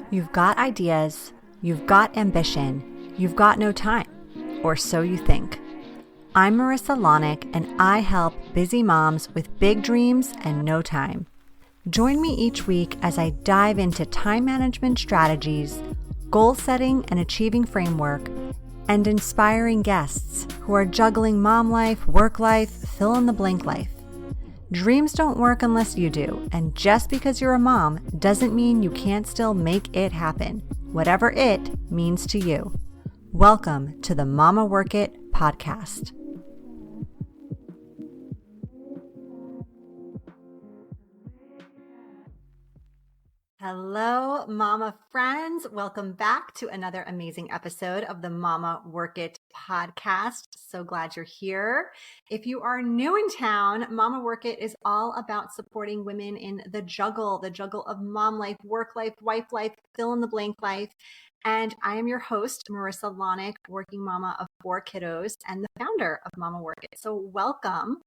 You've got ideas, you've got ambition, you've got no time, or so you think. I'm Marissa Lonick, and I help busy moms with big dreams and no time. Join me each week as I dive into time management strategies, goal setting and achieving framework, and inspiring guests who are juggling mom life, work life, fill in the blank life. Dreams don't work unless you do, and just because you're a mom doesn't mean you can't still make it happen, whatever it means to you. Welcome to the Mama Work It podcast. Hello, mama friends. Welcome back to another amazing episode of the Mama Work It podcast. So glad you're here. If you are new in town, Mama Work It is all about supporting women in the juggle of mom life, work life, wife life, fill in the blank life. And I am your host, Marissa Lonick, working mama of 4 kiddos and the founder of Mama Work It. So welcome.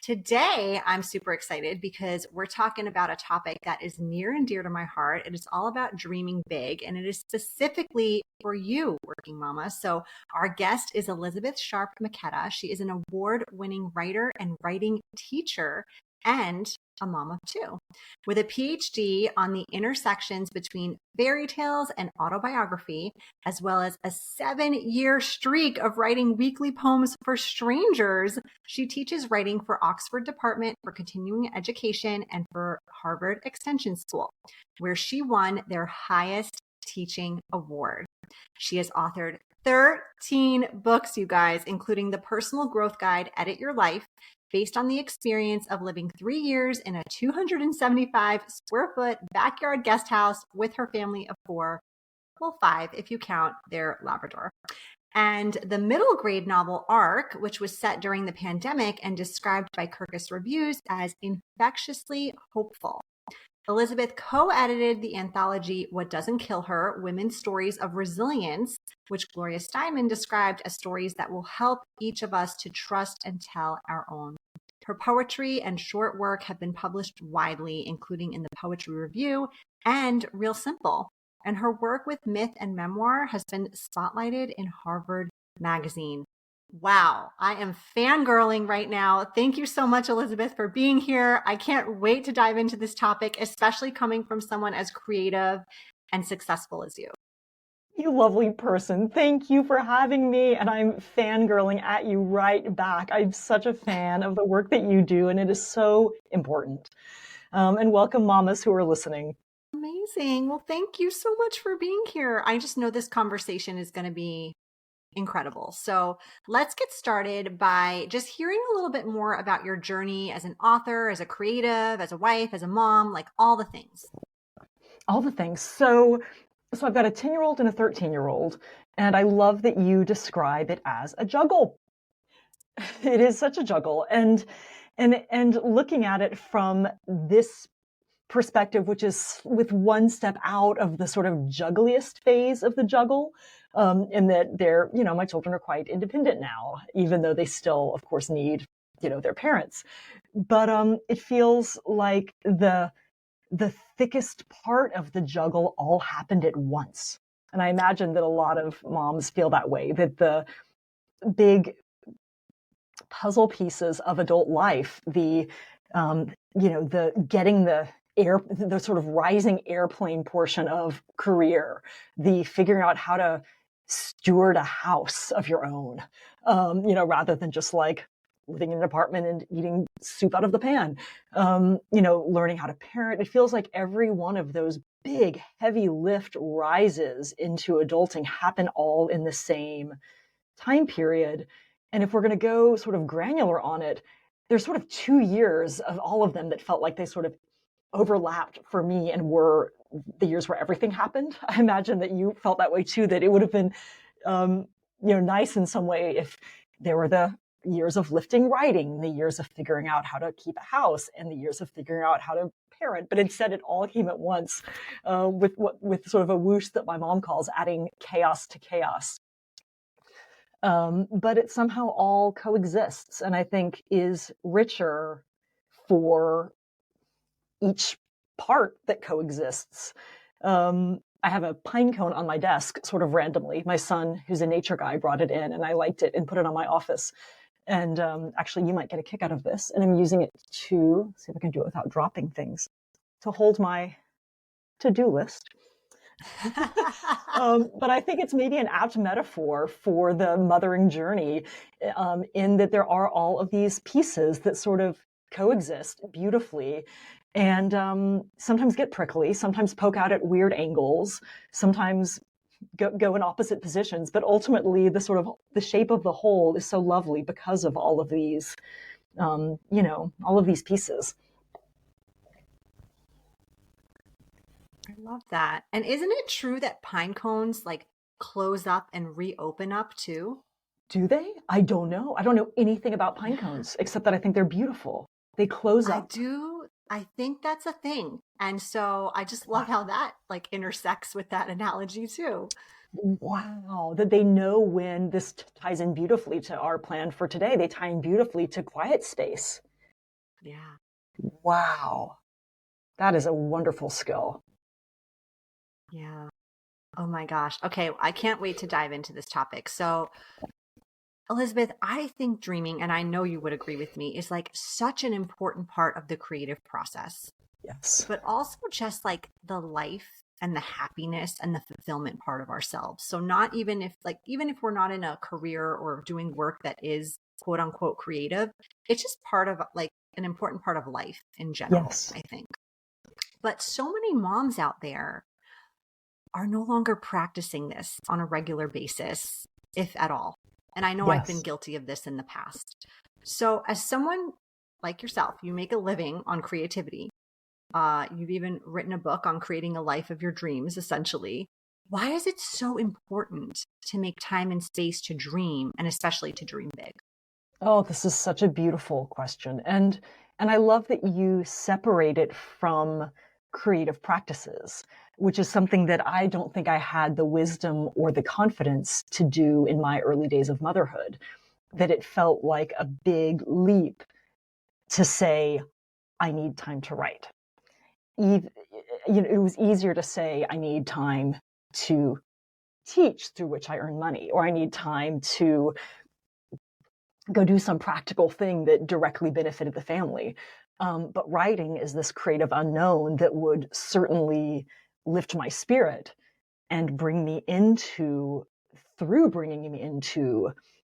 Today, I'm super excited because we're talking about a topic that is near and dear to my heart. It is all about dreaming big, and it is specifically for you, working mama. So our guest is Elisabeth Sharp McKetta. She is an award-winning writer and writing teacher and a mom of 2, with a PhD on the intersections between fairy tales and autobiography, as well as a 7-year streak of writing weekly poems for strangers. She teaches writing for Oxford Department for Continuing Education and for Harvard Extension School, where she won their highest teaching award. She has authored 13 books, you guys, including the Personal Growth Guide, Edit Your Life, based on the experience of living 3 years in a 275 square foot backyard guest house with her family of 4, well, 5 if you count their Labrador. And the middle grade novel Arc, which was set during the pandemic and described by Kirkus Reviews as infectiously hopeful. Elisabeth co-edited the anthology What Doesn't Kill Her, Women's Stories of Resilience, which Gloria Steinman described as stories that will help each of us to trust and tell our own. Her poetry and short work have been published widely, including in the Poetry Review and Real Simple. And her work with myth and memoir has been spotlighted in Harvard Magazine. Wow, I am fangirling right now. Thank you so much, Elisabeth, for being here. I can't wait to dive into this topic, especially coming from someone as creative and successful as you. You lovely person. Thank you for having me. And I'm fangirling at you right back. I'm such a fan of the work that you do, and it is so important. And welcome, mamas who are listening. Amazing. Well, thank you so much for being here. I just know this conversation is going to be incredible. So let's get started by just hearing a little bit more about your journey as an author, as a creative, as a wife, as a mom, like all the things. All the things. So I've got a 10-year-old and a 13-year-old, and I love that you describe it as a juggle. It is such a juggle. And looking at it from this perspective, which is with one step out of the sort of juggliest phase of the juggle, in that they're, my children are quite independent now, even though they still, of course, need, their parents. But it feels like the thickest part of the juggle all happened at once. And I imagine that a lot of moms feel that way, that the big puzzle pieces of adult life, the getting the sort of rising airplane portion of career, the figuring out how to steward a house of your own, rather than just like living in an apartment and eating soup out of the pan, learning how to parent. It feels like every one of those big, heavy lift rises into adulting happen all in the same time period. And if we're going to go sort of granular on it, there's sort of 2 years of all of them that felt like they sort of overlapped for me and were the years where everything happened. I imagine that you felt that way too, that it would have been, nice in some way if there were the years of lifting writing, the years of figuring out how to keep a house, and the years of figuring out how to parent. But instead, it all came at once, with sort of a whoosh that my mom calls adding chaos to chaos. But it somehow all coexists, and I think is richer for each part that coexists. I have a pine cone on my desk sort of randomly. My son, who's a nature guy, brought it in and I liked it and put it on my office. And actually, you might get a kick out of this. And I'm using it to see if I can do it without dropping things, to hold my to-do list. But I think it's maybe an apt metaphor for the mothering journey, in that there are all of these pieces that sort of coexist beautifully and sometimes get prickly, sometimes poke out at weird angles, sometimes go in opposite positions, but ultimately the shape of the whole is so lovely because of all of these, all of these pieces. I love that. And isn't it true that pine cones like close up and reopen up too? Do they? I don't know. I don't know anything about pine cones except that I think they're beautiful. They close I up. do. I think that's a thing. And so I just love how that like intersects with that analogy too. Wow, that they know when this ties in beautifully to our plan for today. They tie in beautifully to quiet space. Yeah. Wow, that is a wonderful skill. Yeah. Oh my gosh. Okay. I can't wait to dive into this topic. So, Elisabeth, I think dreaming, and I know you would agree with me, is like such an important part of the creative process, Yes. but also just like the life and the happiness and the fulfillment part of ourselves. So not even if like even if we're not in a career or doing work that is quote unquote creative, it's just part of like an important part of life in general, Yes. I think. But so many moms out there are no longer practicing this on a regular basis, if at all. And I know I've been Yes. guilty of this in the past. So as someone like yourself, you make a living on creativity. You've even written a book on creating a life of your dreams, essentially. Why is it so important to make time and space to dream and especially to dream big? Oh, this is such a beautiful question. And I love that you separate it from creative practices, which is something that I don't think I had the wisdom or the confidence to do in my early days of motherhood, that it felt like a big leap to say, I need time to write. It was easier to say, I need time to teach, through which I earn money, or I need time to go do some practical thing that directly benefited the family. But writing is this creative unknown that would certainly lift my spirit and bringing me into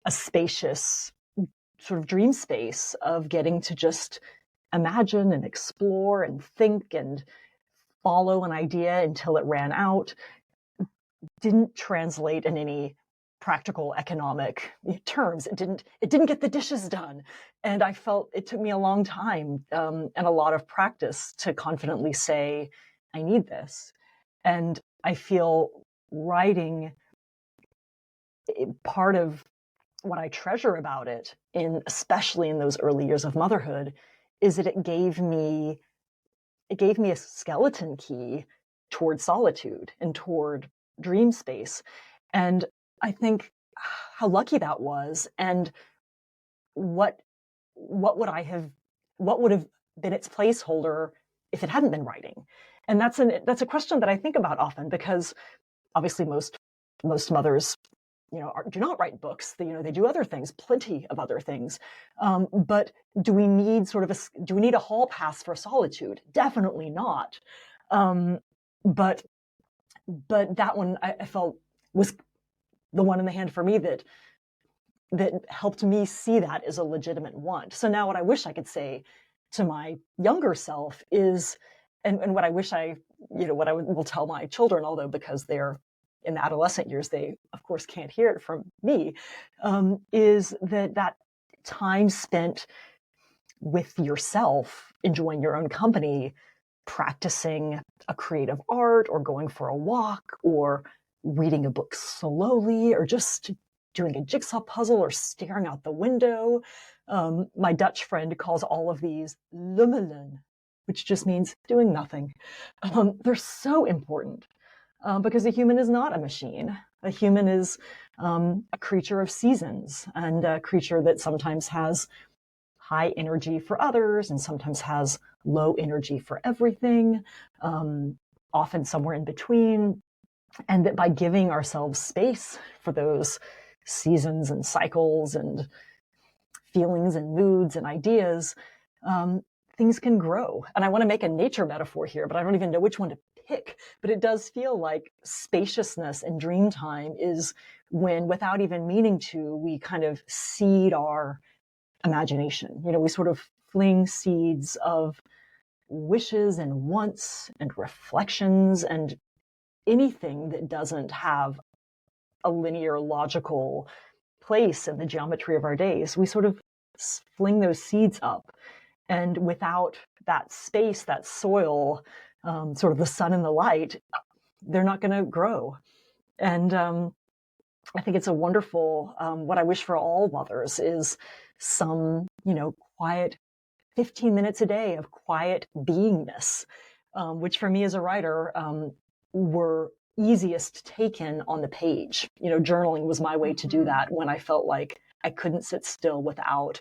a spacious sort of dream space of getting to just imagine and explore and think and follow an idea until it ran out, didn't translate in any practical economic terms. It didn't get the dishes done. And I felt it took me a long time and a lot of practice to confidently say, I need this. And I feel writing, part of what I treasure about it, especially in those early years of motherhood, is that it gave me a skeleton key toward solitude and toward dream space. And I think how lucky that was, and what would have been its placeholder if it hadn't been writing. And that's a question that I think about often, because obviously most mothers do not write books. They do other things, plenty of other things. But do we need a hall pass for solitude? Definitely not. But that one I felt was the one in the hand for me that helped me see that as a legitimate want. So now what I wish I could say to my younger self is, and what I wish what I will tell my children, although because they're in the adolescent years, they of course can't hear it from me, is that time spent with yourself, enjoying your own company, practicing a creative art or going for a walk or reading a book slowly or just doing a jigsaw puzzle or staring out the window. My Dutch friend calls all of these lummelen, which just means doing nothing. They're so important because a human is not a machine. A human is a creature of seasons and a creature that sometimes has high energy for others and sometimes has low energy for everything. often somewhere in between. And that by giving ourselves space for those seasons and cycles and feelings and moods and ideas, things can grow. And I want to make a nature metaphor here, but I don't even know which one to pick. But it does feel like spaciousness and dream time is when, without even meaning to, we kind of seed our imagination. We sort of fling seeds of wishes and wants and reflections and anything that doesn't have a linear, logical place in the geometry of our days. We sort of fling those seeds up. And without that space, that soil, sort of the sun and the light, they're not going to grow. And I think it's a wonderful, what I wish for all mothers is some, quiet 15 minutes a day of quiet beingness, which for me as a writer were easiest taken on the page. Journaling was my way to do that when I felt like I couldn't sit still without,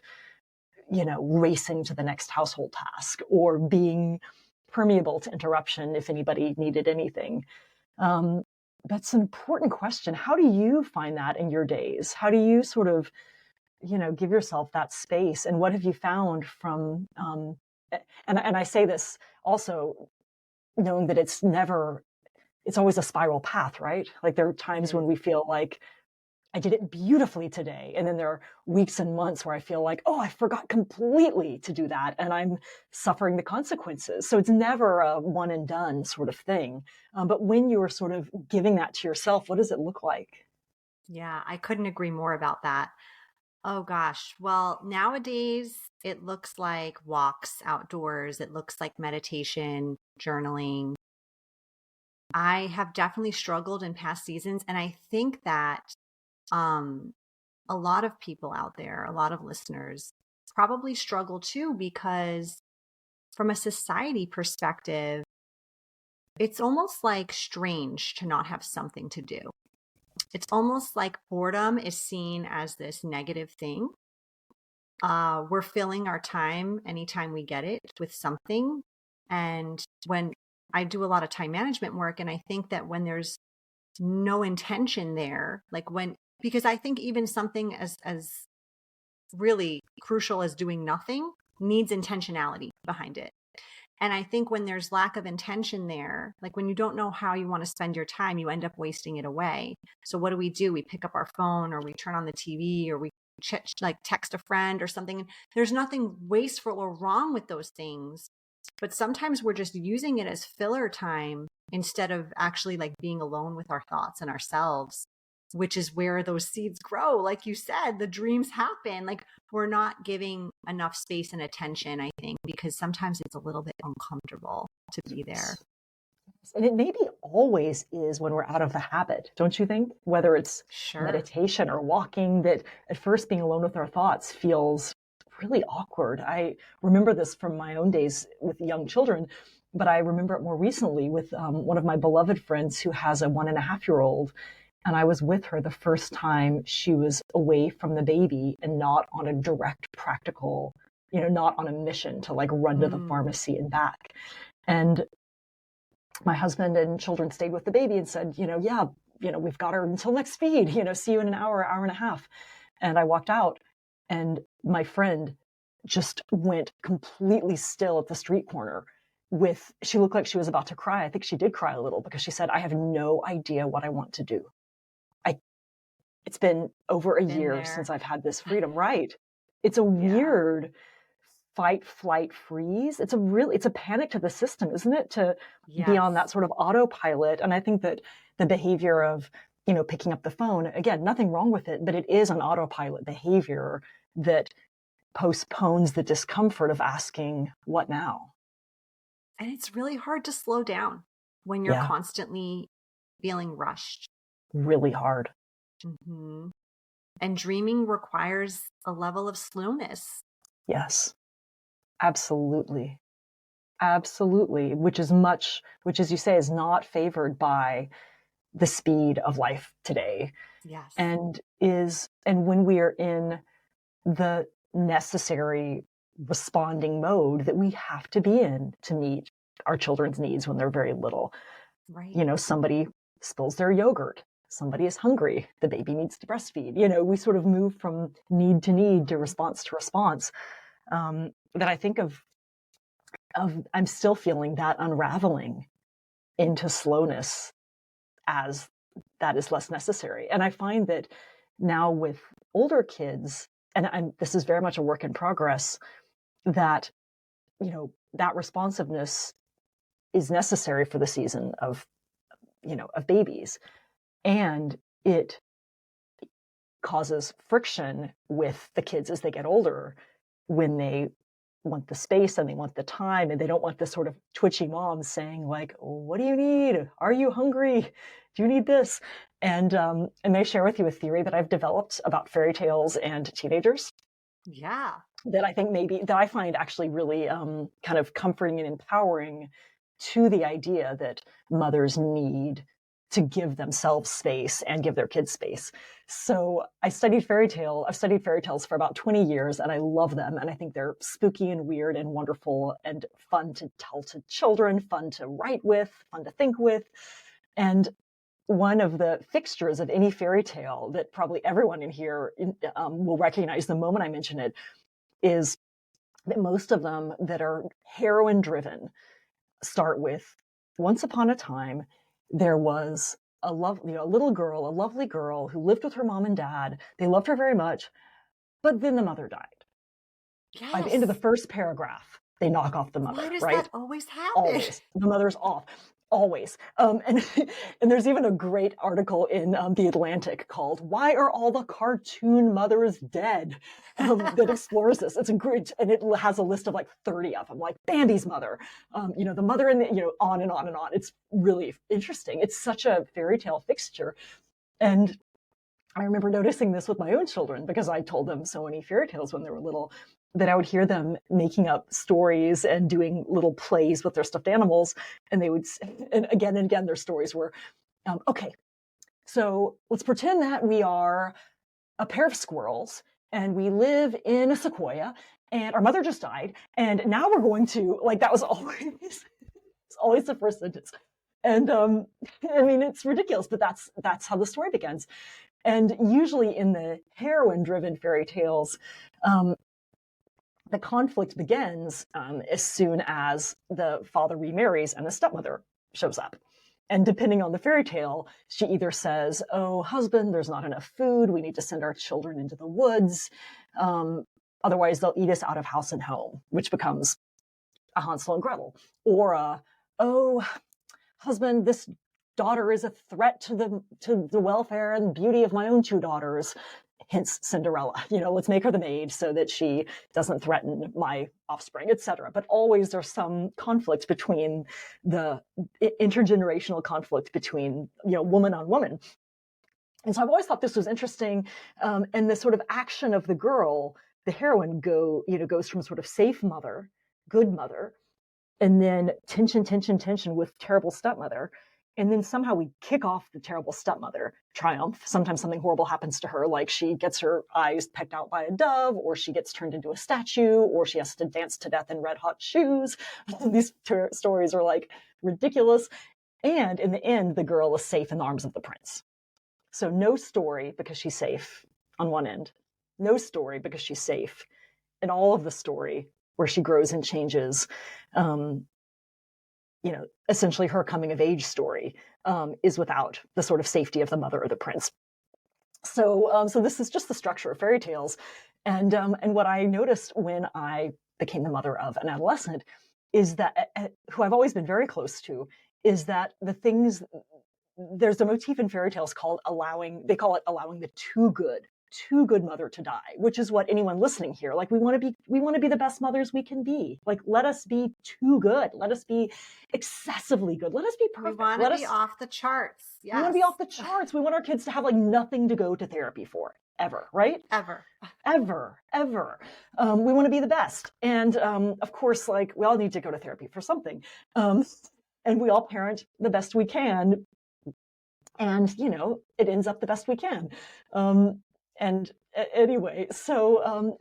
racing to the next household task or being permeable to interruption if anybody needed anything. That's an important question. How do you find that in your days? How do you sort of, give yourself that space? And what have you found from, and I say this also knowing that it's always a spiral path, right? Like there are times when we feel like I did it beautifully today. And then there are weeks and months where I feel like, oh, I forgot completely to do that. And I'm suffering the consequences. So it's never a one and done sort of thing. But when you're sort of giving that to yourself, what does it look like? Yeah, I couldn't agree more about that. Oh gosh. Well, nowadays it looks like walks outdoors. It looks like meditation, journaling. I have definitely struggled in past seasons. And I think that um, a lot of people out there, a lot of listeners probably struggle too, because from a society perspective, it's almost like strange to not have something to do. It's almost like boredom is seen as this negative thing. We're filling our time anytime we get it with something. And when I do a lot of time management work, and I think that when there's no intention there, because I think even something as really crucial as doing nothing needs intentionality behind it. And I think when there's lack of intention there, like when you don't know how you want to spend your time, you end up wasting it away. So what do? We pick up our phone, or we turn on the TV, or we text a friend or something. There's nothing wasteful or wrong with those things, but sometimes we're just using it as filler time instead of actually like being alone with our thoughts and ourselves, which is where those seeds grow. Like you said, the dreams happen. Like we're not giving enough space and attention, I think, because sometimes it's a little bit uncomfortable to be there. And it maybe always is when we're out of the habit, don't you think? Whether it's meditation or walking, that at first being alone with our thoughts feels really awkward. I remember this from my own days with young children, but I remember it more recently with one of my beloved friends who has a 1.5-year-old. And I was with her the first time she was away from the baby and not on a direct practical, not on a mission to like run to the pharmacy and back. And my husband and children stayed with the baby and said, we've got her until next feed, see you in an hour and a half. And I walked out and my friend just went completely still at the street corner she looked like she was about to cry. I think she did cry a little because she said, I have no idea what I want to do. It's been over a year since I've had this freedom. Right. It's a weird fight, flight, freeze. It's a panic to the system, isn't it? To be on that sort of autopilot. And I think that the behavior of, picking up the phone, again, nothing wrong with it, but it is an autopilot behavior that postpones the discomfort of asking, what now? And it's really hard to slow down when you're constantly feeling rushed. Really hard. Mm-hmm. And dreaming requires a level of slowness. Yes, absolutely. Absolutely. Which as you say, is not favored by the speed of life today. Yes. And when we are in the necessary responding mode that we have to be in to meet our children's needs when they're very little. Right. Somebody spills their yogurt, somebody is hungry, the baby needs to breastfeed. We sort of move from need to need to response, that I think of I'm still feeling that unraveling into slowness as that is less necessary. And I find that now with older kids, and this is very much a work in progress, that that responsiveness is necessary for the season of babies, and it causes friction with the kids as they get older, when they want the space and they want the time, and they don't want this sort of twitchy mom saying like, what do you need? Are you hungry? Do you need this? And may I share with you a theory that I've developed about fairy tales and teenagers? Yeah. That I find actually really kind of comforting and empowering to the idea that mothers need to give themselves space and give their kids space. So I've studied fairy tales for about 20 years, and I love them. And I think they're spooky and weird and wonderful and fun to tell to children, fun to write with, fun to think with. And one of the fixtures of any fairy tale that probably everyone in here will recognize the moment I mention it is that most of them that are heroine driven start with, once upon a time, there was a lovely girl who lived with her mom and dad. They loved her very much, but then the mother died. Yes. By the end of the first paragraph, they knock off the mother. Why does right? that always happen? Always. The mother's off. Always. And there's even a great article in The Atlantic called "Why Are All the Cartoon Mothers Dead?" That explores this. It's a great, and it has a list of like 30 of them, like Bambi's mother, the mother in the, on and on and on. It's really interesting. It's such a fairy tale fixture. And I remember noticing this with my own children, because I told them so many fairy tales when they were little, that I would hear them making up stories and doing little plays with their stuffed animals. And they would, and again, their stories were, okay, so let's pretend that we are a pair of squirrels and we live in a sequoia and our mother just died. And now we're going to, like, that was always, it's always the first sentence. And I mean, it's ridiculous, but that's how the story begins. And usually in the heroine-driven fairy tales, the conflict begins as soon as the father remarries and the stepmother shows up. And depending on the fairy tale, she either says, "Oh, husband, there's not enough food. We need to send our children into the woods. Otherwise, they'll eat us out of house and home," which becomes a Hansel and Gretel. Or, "Oh, husband, this daughter is a threat to the welfare and beauty of my own two daughters," hence Cinderella. Let's make her the maid so that she doesn't threaten my offspring, etc. But always there's some conflict between the intergenerational conflict between woman on woman. And so I've always thought this was interesting, and the sort of action of the girl, the heroine, goes from sort of safe mother, good mother, and then tension with terrible stepmother. And then somehow we kick off the terrible stepmother triumph. Sometimes something horrible happens to her, like she gets her eyes pecked out by a dove, or she gets turned into a statue, or she has to dance to death in red hot shoes. These stories are like ridiculous. And in the end, the girl is safe in the arms of the prince. So no story because she's safe on one end. No story because she's safe. And all of the story where she grows and changes, essentially her coming of age story, is without the sort of safety of the mother or the prince. So this is just the structure of fairy tales. And what I noticed when I became the mother of an adolescent is that, who I've always been very close to, is that there's a motif in fairy tales called allowing the too good mother to die, which is what anyone listening here, like, we want to be the best mothers we can be. Like, let us be too good. Let us be excessively good. Let us be perfect. We want to be off the charts. Yes. We want to be off the charts. We want our kids to have like nothing to go to therapy for ever, right? Ever. We want to be the best. And of course, like, we all need to go to therapy for something. And we all parent the best we can. And, it ends up the best we can. And anyway, so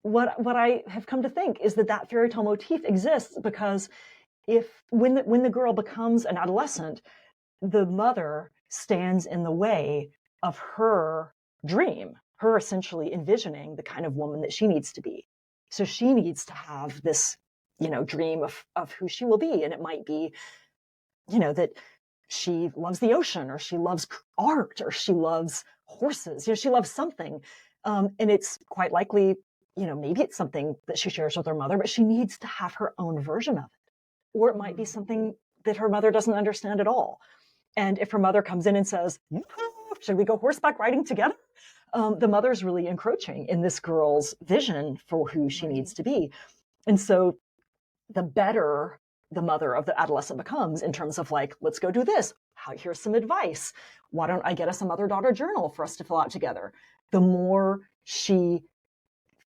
what I have come to think is that fairy tale motif exists because when the girl becomes an adolescent, the mother stands in the way of her dream, her essentially envisioning the kind of woman that she needs to be. So she needs to have this, dream of who she will be. And it might be, that she loves the ocean, or she loves art, or she loves horses, she loves something. And it's quite likely, maybe it's something that she shares with her mother, but she needs to have her own version of it. Or it might be something that her mother doesn't understand at all. And if her mother comes in and says, should we go horseback riding together? The mother's really encroaching in this girl's vision for who she needs to be. And so the better the mother of the adolescent becomes in terms of like, let's go do this. Here's some advice. Why don't I get us a mother-daughter journal for us to fill out together? The more she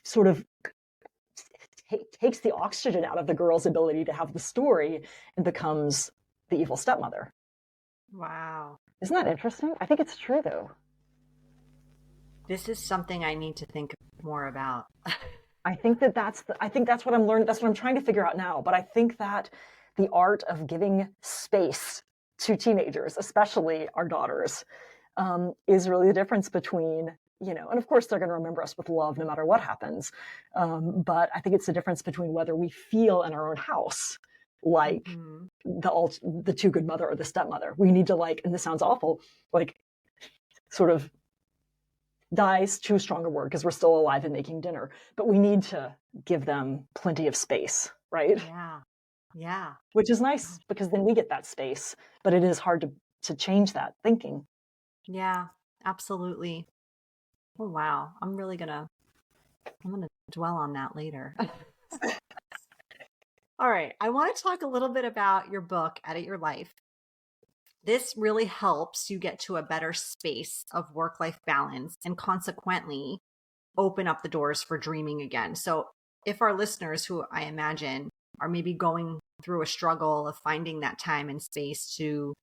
sort of takes the oxygen out of the girl's ability to have the story and becomes the evil stepmother. Wow. Isn't that interesting? I think it's true, though. This is something I need to think more about. I think that's what I'm learning. That's what I'm trying to figure out now. But I think that the art of giving space to teenagers, especially our daughters, is really the difference between, and of course they're going to remember us with love no matter what happens. But I think it's the difference between whether we feel in our own house like the too good mother or the stepmother. We need to, like, and this sounds awful, like sort of die's too strong a word because we're still alive and making dinner, but we need to give them plenty of space, right? Yeah. Which is nice because then we get that space, but it is hard to change that thinking. Yeah, absolutely. Oh, wow. I'm gonna dwell on that later. All right. I want to talk a little bit about your book, Edit Your Life. This really helps you get to a better space of work-life balance and consequently open up the doors for dreaming again. So if our listeners, who I imagine are maybe going through a struggle of finding that time and space to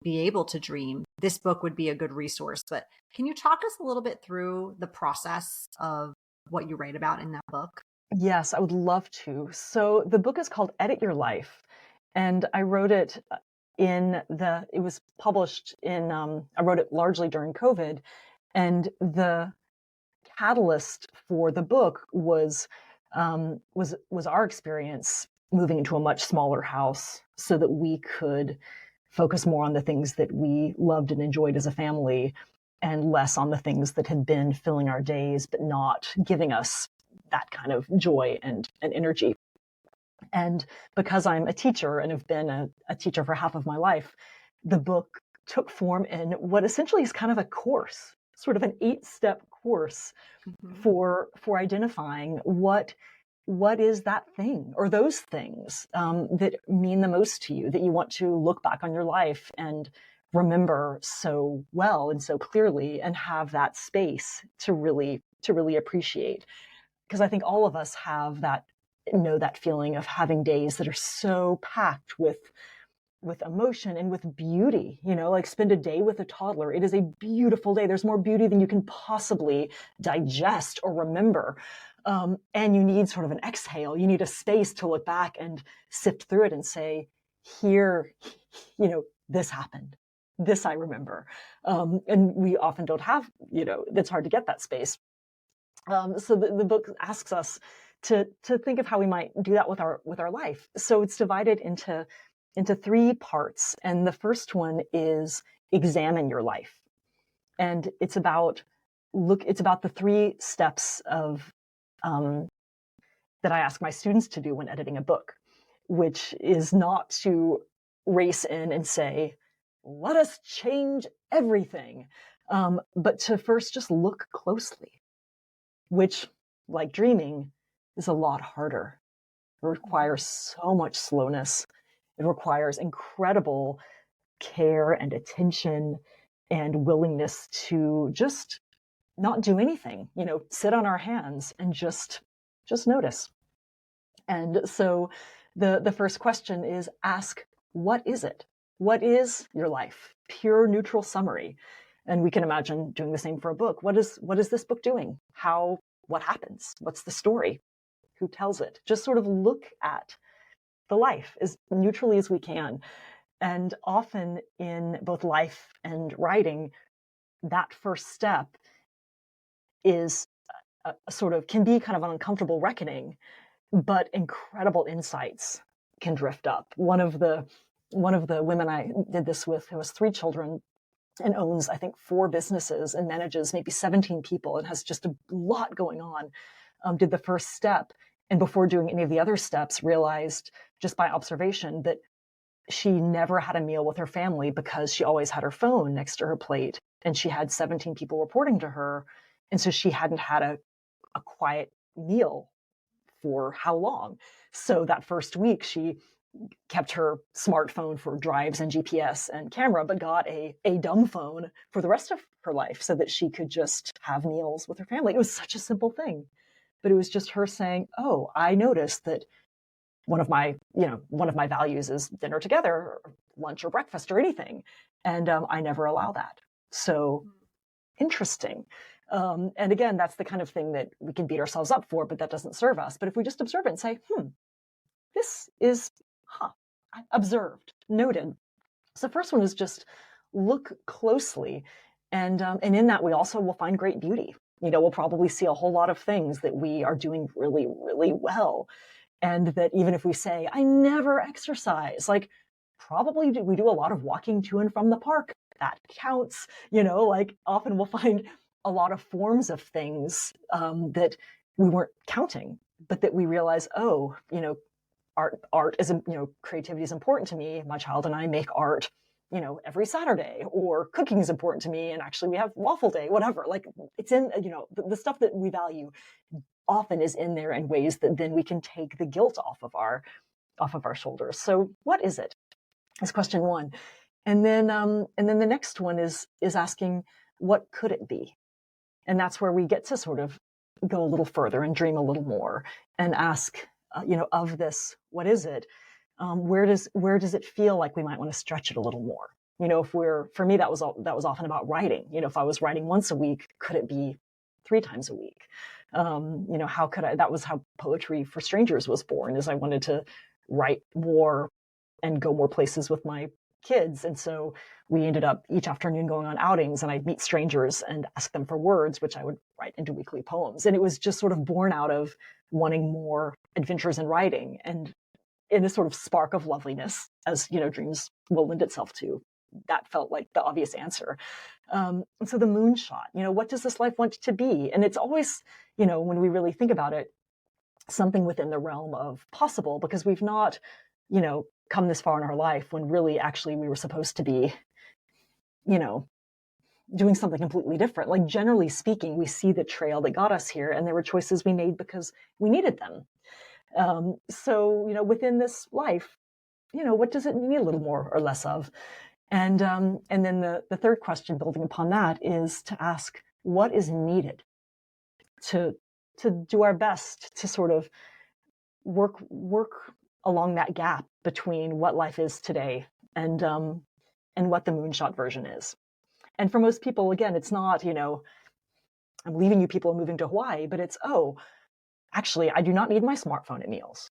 be able to dream, this book would be a good resource. But can you talk us a little bit through the process of what you write about in that book? Yes, I would love to. So the book is called Edit Your Life, and I wrote it it was published I wrote it largely during COVID, and the catalyst for the book was our experience moving into a much smaller house so that we could focus more on the things that we loved and enjoyed as a family and less on the things that had been filling our days but not giving us that kind of joy and energy. And because I'm a teacher and have been a teacher for half of my life, the book took form in what essentially is kind of a course, sort of an 8-step course for identifying what is that thing or those things that mean the most to you, that you want to look back on your life and remember so well and so clearly and have that space to really appreciate. Because I think all of us have that feeling of having days that are so packed with emotion and with beauty, like spend a day with a toddler. It is a beautiful day. There's more beauty than you can possibly digest or remember. And you need sort of an exhale. You need a space to look back and sift through it and say, here, this happened. This I remember. And we often don't have, it's hard to get that space. So the book asks us to think of how we might do that with our life. So it's divided into 3 parts. And the first one is examine your life. And it's about the 3 steps of that I ask my students to do when editing a book, which is not to race in and say, let us change everything, but to first just look closely, which, like dreaming, is a lot harder. It requires so much slowness. It requires incredible care and attention and willingness to just not do anything, sit on our hands and just notice. And so the first question is ask, what is it? What is your life? Pure neutral summary. And we can imagine doing the same for a book. What is this book doing? How what happens? What's the story? Who tells it? Just sort of look at the life as neutrally as we can. And often in both life and writing, that first step is a sort of, can be kind of an uncomfortable reckoning, but incredible insights can drift up. One of the women I did this with, who has 3 children and owns, I think, 4 businesses and manages maybe 17 people and has just a lot going on, did the first step. And before doing any of the other steps, realized just by observation that she never had a meal with her family because she always had her phone next to her plate, and she had 17 people reporting to her. And so she hadn't had a quiet meal for how long? So that first week, she kept her smartphone for drives and GPS and camera, but got a dumb phone for the rest of her life so that she could just have meals with her family. It was such a simple thing, but it was just her saying, oh, I noticed that one of my values is dinner together, or lunch or breakfast or anything. And I never allow that. So interesting. And again, that's the kind of thing that we can beat ourselves up for, but that doesn't serve us. But if we just observe it and say, this is, observed, noted. So the first one is just look closely. And in that, we also will find great beauty. We'll probably see a whole lot of things that we are doing really, really well. And that even if we say, I never exercise, like probably we do a lot of walking to and from the park. That counts, like often we'll find a lot of forms of things that we weren't counting, but that we realize, art is, creativity is important to me. My child and I make art, every Saturday, or cooking is important to me. And actually we have waffle day, whatever, like it's in, the stuff that we value often is in there in ways that then we can take the guilt off of our shoulders. So what is it? Is question one. And then the next one is asking, what could it be? And that's where we get to sort of go a little further and dream a little more and ask, of this, what is it? Where does it feel like we might want to stretch it a little more? For me, that was often about writing. If I was writing once a week, could it be 3 times a week? How could I? That was how Poetry for Strangers was born. Is I wanted to write more and go more places with my kids. And so we ended up each afternoon going on outings, and I'd meet strangers and ask them for words, which I would write into weekly poems. And it was just sort of born out of wanting more adventures in writing, and in a sort of spark of loveliness, as dreams will lend itself to. That felt like the obvious answer. And so the moonshot, what does this life want to be? And it's always, when we really think about it, something within the realm of possible, because we've not, come this far in our life when really actually we were supposed to be, doing something completely different. Like generally speaking, we see the trail that got us here, and there were choices we made because we needed them. So, within this life, what does it need a little more or less of? And then the third question building upon that is to ask, what is needed to do our best to sort of work along that gap between what life is today and what the moonshot version is. And for most people, again, it's not, I'm leaving you people and moving to Hawaii, but it's, actually, I do not need my smartphone at meals.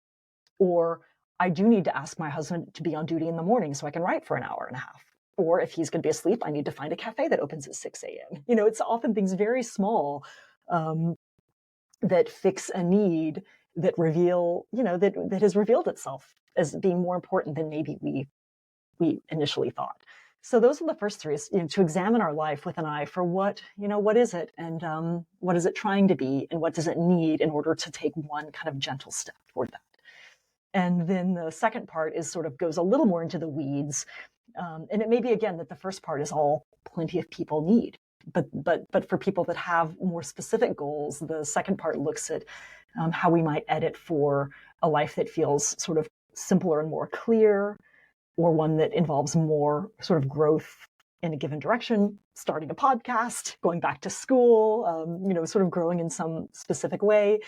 Or I do need to ask my husband to be on duty in the morning so I can write for an hour and a half. Or if he's going to be asleep, I need to find a cafe that opens at 6 a.m. It's often things very small that fix a need that reveal, that has revealed itself as being more important than maybe we initially thought. So those are the first 3, is, to examine our life with an eye for what is it, and what is it trying to be, and what does it need in order to take one kind of gentle step toward that. And then the second part is sort of goes a little more into the weeds. And it may be, again, that the first part is all plenty of people need. But for people that have more specific goals, the second part looks at how we might edit for a life that feels sort of simpler and more clear, or one that involves more sort of growth in a given direction, starting a podcast, going back to school, sort of growing in some specific way.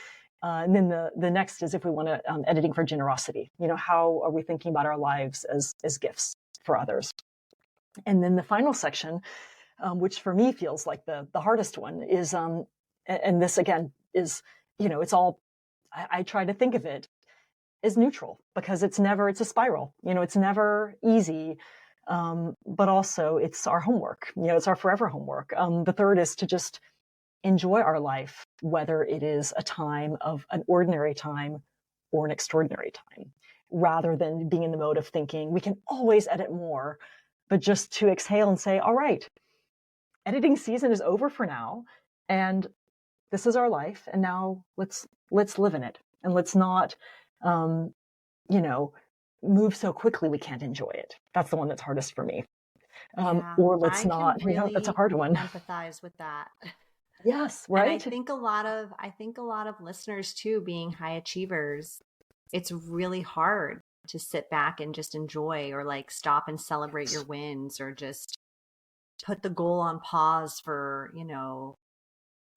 And then the next is if we want to editing for generosity. How are we thinking about our lives as gifts for others? And then the final section, which for me feels like the hardest one, is, and this again is, it's all, I try to think of it as neutral, because it's a spiral, it's never easy. But also it's our homework, it's our forever homework. The third is to just enjoy our life, whether it is a time of an ordinary time or an extraordinary time, rather than being in the mode of thinking we can always edit more, but just to exhale and say, all right, editing season is over for now, and this is our life, and now let's live in it, and let's not move so quickly we can't enjoy it. That's the one that's hardest for me. Or let's not, that's a hard one. Empathize with that. Yes, right. And I think a lot of listeners too, being high achievers, it's really hard to sit back and just enjoy, or like stop and celebrate your wins, or just put the goal on pause for,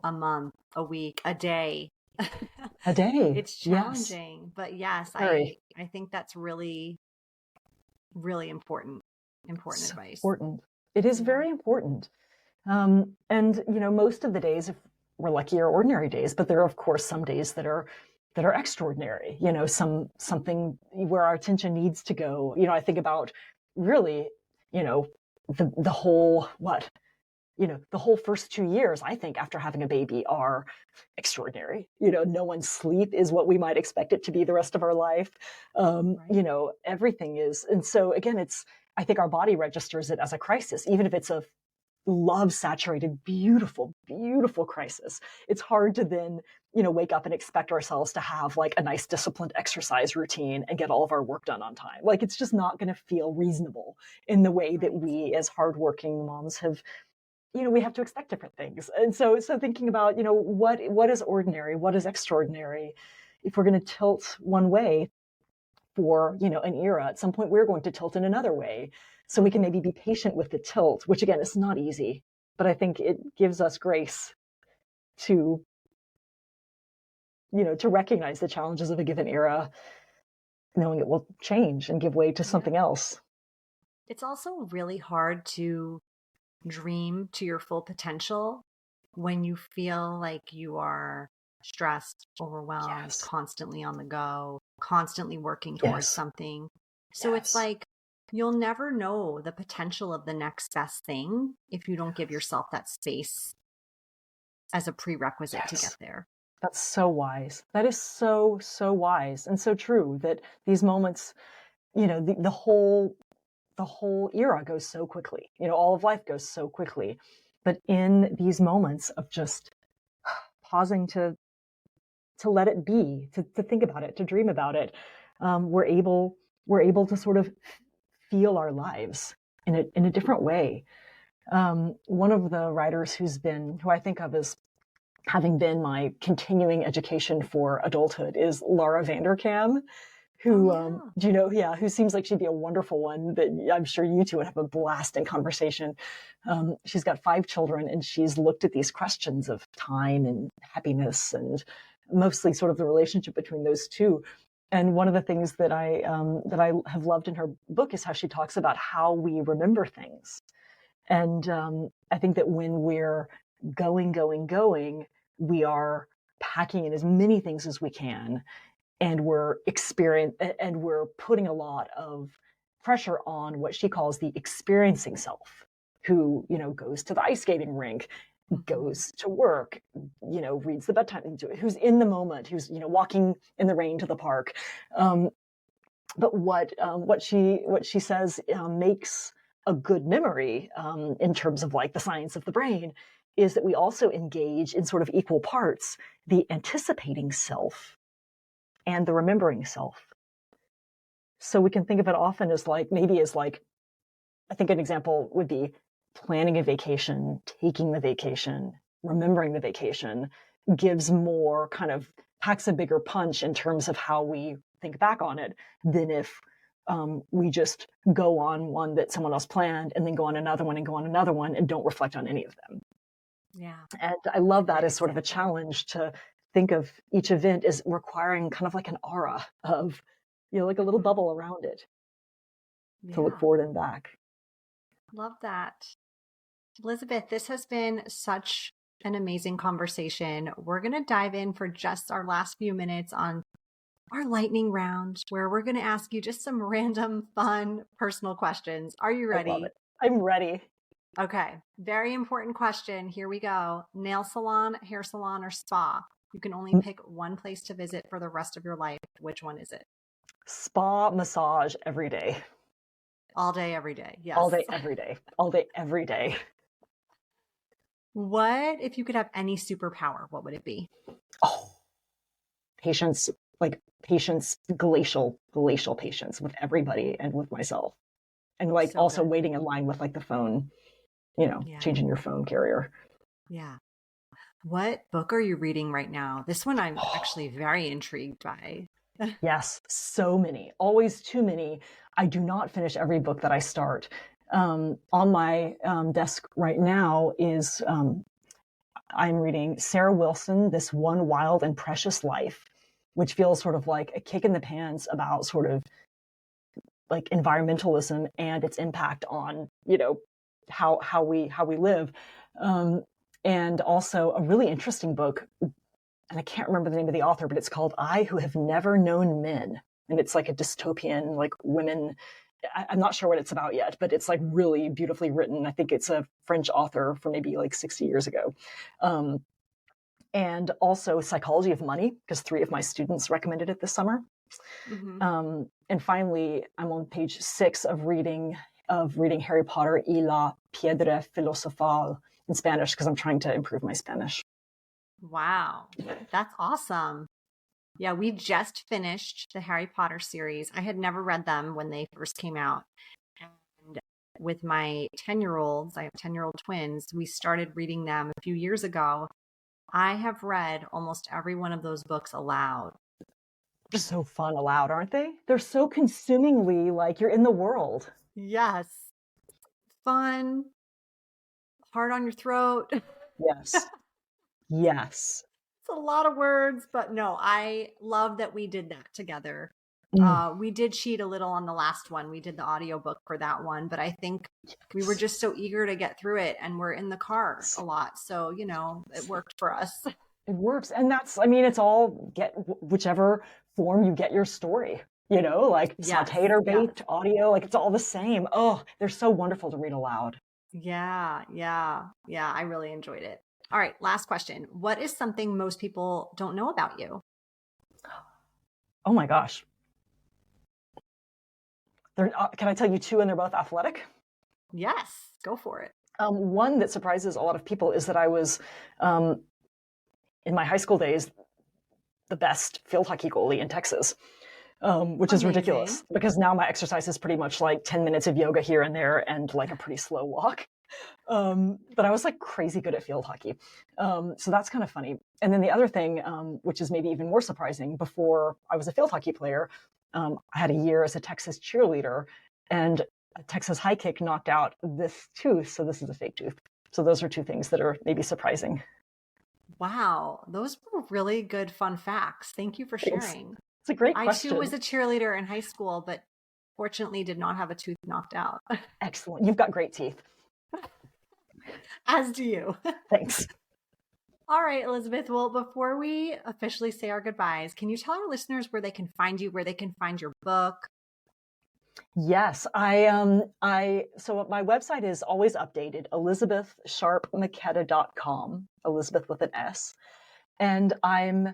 a month, a week, a day. A day. It's challenging. Yes. But yes, I think that's really, really important advice. Important. It is very important. And, most of the days, if we're lucky, are ordinary days, but there are, of course, some days that are extraordinary, something where our attention needs to go. I think about really, the whole, the whole first 2 years, I think, after having a baby are extraordinary. No one's sleep is what we might expect it to be the rest of our life. Right. Everything is. And so again, I think our body registers it as a crisis, even if it's a love saturated, beautiful, beautiful crisis. It's hard to then, wake up and expect ourselves to have like a nice disciplined exercise routine and get all of our work done on time. Like, it's just not going to feel reasonable in the way that we as hardworking moms have, we have to expect different things. And so thinking about, what is ordinary, what is extraordinary. If we're going to tilt one way for, an era, at some point we're going to tilt in another way. So we can maybe be patient with the tilt, which again, is not easy, but I think it gives us grace to, to recognize the challenges of a given era, knowing it will change and give way to something else. It's also really hard to dream to your full potential when you feel like you are stressed, overwhelmed, constantly on the go, constantly working towards something. So it's like, you'll never know the potential of the next best thing if you don't give yourself that space as a prerequisite to get there. That's so wise. That is so, so wise, and so true, that these moments, the whole era goes so quickly. All of life goes so quickly. But in these moments of just pausing to let it be, to think about it, to dream about it, we're able to sort of feel our lives in a different way. One of the writers who I think of as having been my continuing education for adulthood is Laura Vanderkam, who, who seems like she'd be a wonderful one that I'm sure you two would have a blast in conversation. She's got 5 children, and she's looked at these questions of time and happiness, and mostly sort of the relationship between those two. And one of the things that I have loved in her book is how she talks about how we remember things. And I think that when we're going, we are packing in as many things as we can, and we're putting a lot of pressure on what she calls the experiencing self, who, goes to the ice skating rink, goes to work, reads the bedtime, who's in the moment, who's, walking in the rain to the park. But what she says makes a good memory, in terms of like the science of the brain, is that we also engage in sort of equal parts the anticipating self and the remembering self. So we can think of it often as like, I think an example would be planning a vacation, taking the vacation, remembering the vacation gives more packs a bigger punch in terms of how we think back on it than if we just go on one that someone else planned and then go on another one and go on another one and don't reflect on any of them. Yeah. And I love that as sort of a challenge to think of each event as requiring kind of like an aura of, like a little bubble around it to look forward and back. Love that. Elisabeth, this has been such an amazing conversation. We're going to dive in for just our last few minutes on our lightning round, where we're going to ask you just some random, fun, personal questions. Are you ready? I love it. I'm ready. Okay. Very important question. Here we go. Nail salon, hair salon, or spa? You can only pick one place to visit for the rest of your life. Which one is it? Spa massage every day. All day, every day. Yes. All day, every day. All day, every day. What if you could have any superpower? What would it be? Oh, patience, glacial patience with everybody and with myself. And like So also good. waiting in line with like the phone, changing your phone carrier. Yeah. What book are you reading right now? This one I'm actually very intrigued by. Yes, so many, always too many. I do not finish every book that I start. On my desk right now is I'm reading Sarah Wilson, This One Wild and Precious Life, which feels sort of like a kick in the pants about sort of like environmentalism and its impact on, how we live. And also a really interesting book, and I can't remember the name of the author, but it's called I Who Have Never Known Men. And it's like a dystopian, like women. I'm not sure what it's about yet, but it's like really beautifully written. I think it's a French author from maybe like 60 years ago. And also Psychology of Money, because 3 of my students recommended it this summer. Mm-hmm. And finally, I'm on page 6 of reading Harry Potter y la Piedra Filosofal in Spanish, because I'm trying to improve my Spanish. Wow. That's awesome. Yeah, we just finished the Harry Potter series. I had never read them when they first came out. And with my 10-year-olds, I have 10-year-old twins, we started reading them a few years ago. I have read almost every one of those books aloud. They're so fun aloud, aren't they? They're so consumingly like you're in the world. Yes. Fun. Hard on your throat. Yes. Yes. It's a lot of words, but no, I love that we did that together. We did cheat a little on the last one. We did the audiobook for that one, but I think we were just so eager to get through it, and we're in the car a lot. So, it worked for us. It works. And it's all whichever form you get your story, like sauteed or baked audio, like it's all the same. Oh, they're so wonderful to read aloud. Yeah. I really enjoyed it. All right. Last question. What is something most people don't know about you? Oh my gosh. Can I tell you 2 and they're both athletic? Yes, go for it. One that surprises a lot of people is that I was, in my high school days, the best field hockey goalie in Texas, which is ridiculous because now my exercise is pretty much like 10 minutes of yoga here and there and like a pretty slow walk. But I was like crazy good at field hockey. So that's kind of funny. And then the other thing, which is maybe even more surprising, before I was a field hockey player, I had a year as a Texas cheerleader, and a Texas high kick knocked out this tooth. So this is a fake tooth. So those are 2 things that are maybe surprising. Wow. Those were really good, fun facts. Thank you for sharing. It's a great question. I too was a cheerleader in high school, but fortunately did not have a tooth knocked out. Excellent. You've got great teeth. As do you. Thanks. All right, Elisabeth. Well, before we officially say our goodbyes, can you tell our listeners where they can find you, where they can find your book? Yes, so my website is always updated, elisabethsharpmcketta.com, Elisabeth with an S. And I'm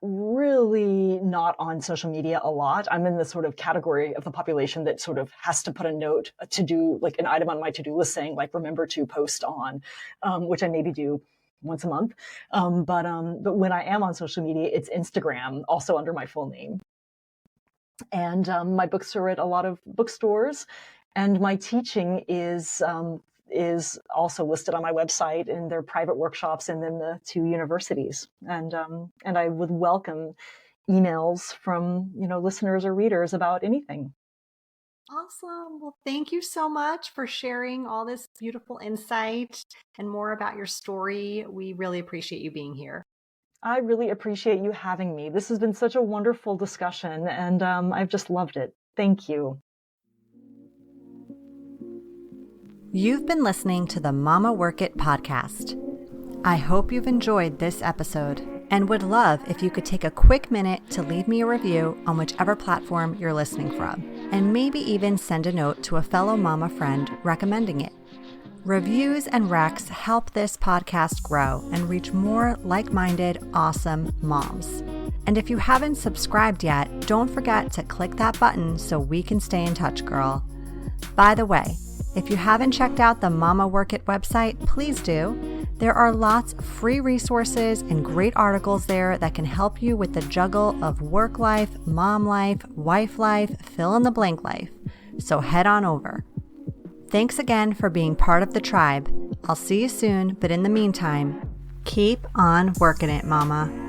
really not on social media a lot. I'm in the sort of category of the population that sort of has to put a note to do, like an item on my to-do list saying like, remember to post on, which I maybe do once a month. But when I am on social media, it's Instagram, also under my full name. And my books are at a lot of bookstores, and my teaching is also listed on my website in their private workshops and then the 2 universities. And I would welcome emails from listeners or readers about anything. Awesome. Well, thank you so much for sharing all this beautiful insight and more about your story. We really appreciate you being here. I really appreciate you having me. This has been such a wonderful discussion, and I've just loved it. Thank you. You've been listening to the Mama Work It podcast. I hope you've enjoyed this episode and would love if you could take a quick minute to leave me a review on whichever platform you're listening from, and maybe even send a note to a fellow mama friend recommending it. Reviews and recs help this podcast grow and reach more like-minded, awesome moms. And if you haven't subscribed yet, don't forget to click that button so we can stay in touch, girl. By the way, if you haven't checked out the Mama Work It website, please do. There are lots of free resources and great articles there that can help you with the juggle of work life, mom life, wife life, fill in the blank life. So head on over. Thanks again for being part of the tribe. I'll see you soon, but in the meantime, keep on working it, mama.